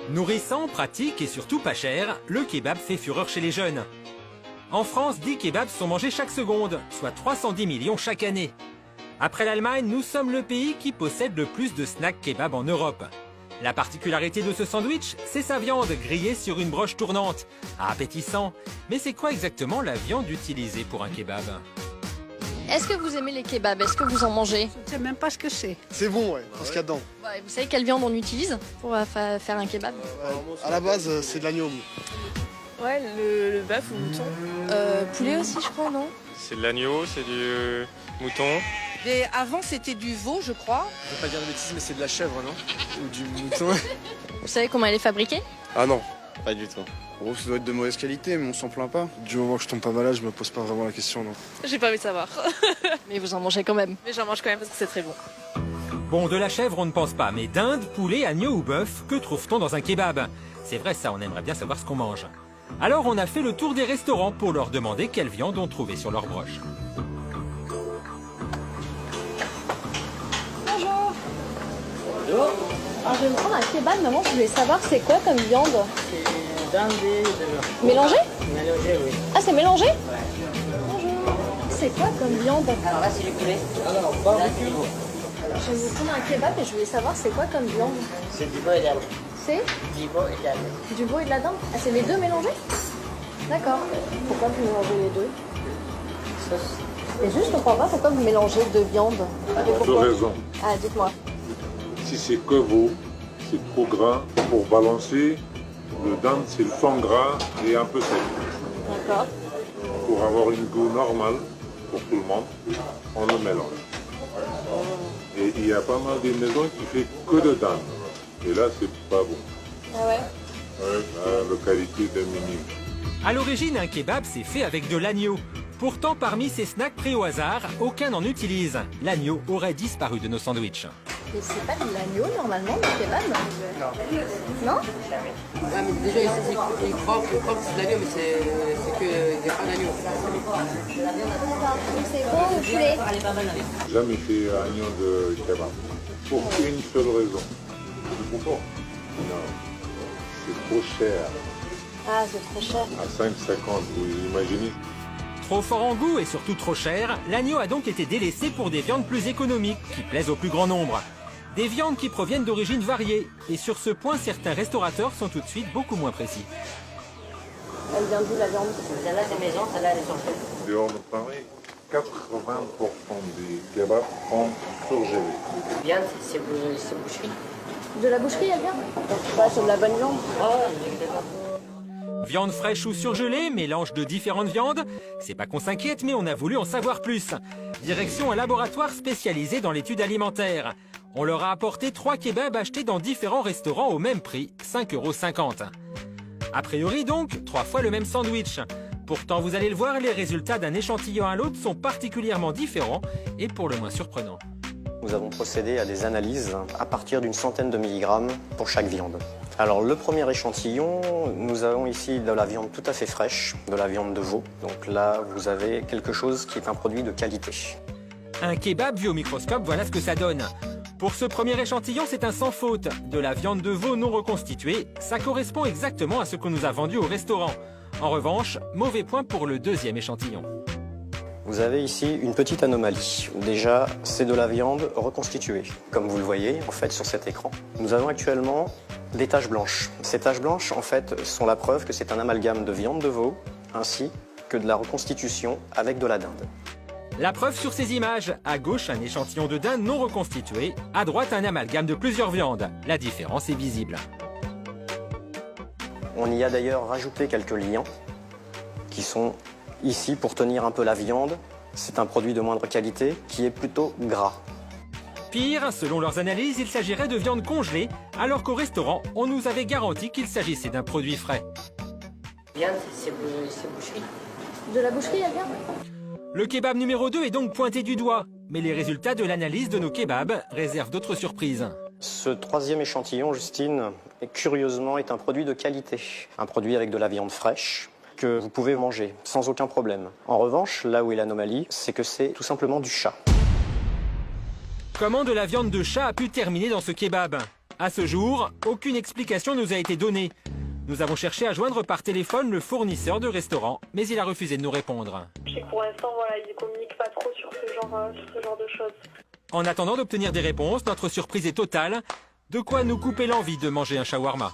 Nourrissant, pratique et surtout pas cher, le kebab fait fureur chez les jeunes. En France, 10 kebabs sont mangés chaque seconde, soit 310 millions chaque année. Après l'Allemagne, nous sommes le pays qui possède le plus de snacks kebab en Europe. La particularité de ce sandwich, c'est sa viande grillée sur une broche tournante. Appétissant, mais c'est quoi exactement la viande utilisée pour un kebab? Est-ce que vous aimez les kebabs? Est-ce que vous en mangez? Je ne sais même pas ce que c'est. C'est bon, ouais, parce qu'il y a dedans. Vous savez quelle viande on utilise pour faire un kebab? À la base, c'est de l'agneau. Ouais, le bœuf ou le mouton. Poulet aussi, je crois, non? C'est de l'agneau, c'est du mouton. Et avant, c'était du veau, je crois. Je vais pas dire de bêtises, mais c'est de la chèvre, non? Ou du mouton. Vous savez comment elle est fabriquée? Ah non, pas du tout. Gros, ça doit être de mauvaise qualité, mais on s'en plaint pas. Du moment que je tombe pas malade, je me pose pas vraiment la question, non. J'ai pas envie de savoir. Mais vous en mangez quand même. Mais j'en mange quand même parce que c'est très bon. Bon, de la chèvre, on ne pense pas, mais dinde, poulet, agneau ou bœuf, que trouve-t-on dans un kebab? C'est vrai, ça, on aimerait bien savoir ce qu'on mange. Alors, on a fait le tour des restaurants pour leur demander quelle viande on trouvait sur leur broche. Bonjour. Bonjour. Alors, je vais me prendre un kebab, maman, je voulais savoir c'est quoi comme viande? C'est dinde et de... Mélangé? Mélangé, oui. Ah, c'est mélangé? Ouais. Bonjour. C'est quoi comme viande? Alors là, c'est du poulet. Alors, barbecue. Je vais vous prendre un kebab et je voulais savoir c'est quoi comme viande? C'est du veau et de la dinde. C'est Du veau et de la dinde. du veau et de la dinde? Ah, c'est les deux mélangés? D'accord. Pourquoi vous mélangez les deux? Sauce. Et juste, je comprends pas pourquoi vous mélangez deux viandes. Et Deux pourquoi? raisons. Ah, dites-moi. Si c'est que veau, c'est trop gras. Pour balancer, le dinde, c'est le foie gras et un peu sec. D'accord. Pour avoir une goût normale pour tout le monde, on le mélange. Et il y a pas mal de maisons qui font que de dinde. Et là, c'est pas bon. Ah ouais? Ouais, la qualité est minime. À l'origine, un kebab, c'est fait avec de l'agneau. Pourtant, parmi ces snacks pris au hasard, aucun n'en utilise. L'agneau aurait disparu de nos sandwichs. Et c'est pas de l'agneau, normalement, le kebab? Non. Non? Ouais, mais déjà, ici, ils croient que c'est de l'agneau, mais c'est qu'il n'y a pas d'agneau. C'est veau ou poulet? Jamais fait agneau de kebab. Pour une seule raison. Du confort. Non. C'est trop cher. Ah, c'est trop cher. À 5,50, vous imaginez? Trop fort en goût et surtout trop cher, l'agneau a donc été délaissé pour des viandes plus économiques, qui plaisent au plus grand nombre. Des viandes qui proviennent d'origines variées. Et sur ce point, certains restaurateurs sont tout de suite beaucoup moins précis. Elle vient d'où la viande? Celle-là, c'est maison, celle-là, elle est sortie. Dehors de Paris, 80% des kebabs sont surgelés. Viande, c'est boucherie. De la boucherie, elle vient? Ouais, c'est de la bonne viande. Viande fraîche ou surgelée, mélange de différentes viandes. C'est pas qu'on s'inquiète, mais on a voulu en savoir plus. Direction un laboratoire spécialisé dans l'étude alimentaire. On leur a apporté 3 kebabs achetés dans différents restaurants au même prix, 5,50 €. A priori donc, 3 fois le même sandwich. Pourtant, vous allez le voir, les résultats d'un échantillon à l'autre sont particulièrement différents et pour le moins surprenants. Nous avons procédé à des analyses à partir d'une centaine de milligrammes pour chaque viande. Alors le premier échantillon, nous avons ici de la viande tout à fait fraîche, de la viande de veau. Donc là, vous avez quelque chose qui est un produit de qualité. Un kebab vu au microscope, voilà ce que ça donne. Pour ce premier échantillon, c'est un sans faute. De la viande de veau non reconstituée, ça correspond exactement à ce qu'on nous a vendu au restaurant. En revanche, mauvais point pour le deuxième échantillon. Vous avez ici une petite anomalie. Déjà, c'est de la viande reconstituée, comme vous le voyez en fait sur cet écran. Nous avons actuellement des taches blanches. Ces taches blanches, en fait, sont la preuve que c'est un amalgame de viande de veau, ainsi que de la reconstitution avec de la dinde. La preuve sur ces images, à gauche un échantillon de dinde non reconstitué, à droite un amalgame de plusieurs viandes. La différence est visible. On y a d'ailleurs rajouté quelques liants qui sont ici pour tenir un peu la viande. C'est un produit de moindre qualité qui est plutôt gras. Pire, selon leurs analyses, il s'agirait de viande congelée, alors qu'au restaurant, on nous avait garanti qu'il s'agissait d'un produit frais. Viande, c'est boucherie. De la boucherie, elle vient? Le kebab numéro 2 est donc pointé du doigt, mais les résultats de l'analyse de nos kebabs réservent d'autres surprises. Ce troisième échantillon, Justine, curieusement est un produit de qualité. Un produit avec de la viande fraîche que vous pouvez manger sans aucun problème. En revanche, là où est l'anomalie, c'est que c'est tout simplement du chat. Comment de la viande de chat a pu terminer dans ce kebab? À ce jour, aucune explication nous a été donnée. Nous avons cherché à joindre par téléphone le fournisseur de restaurant, mais il a refusé de nous répondre. Je sais que pour l'instant, voilà, ils ne communiquent pas trop sur ce genre de choses. En attendant d'obtenir des réponses, notre surprise est totale. De quoi nous couper l'envie de manger un shawarma.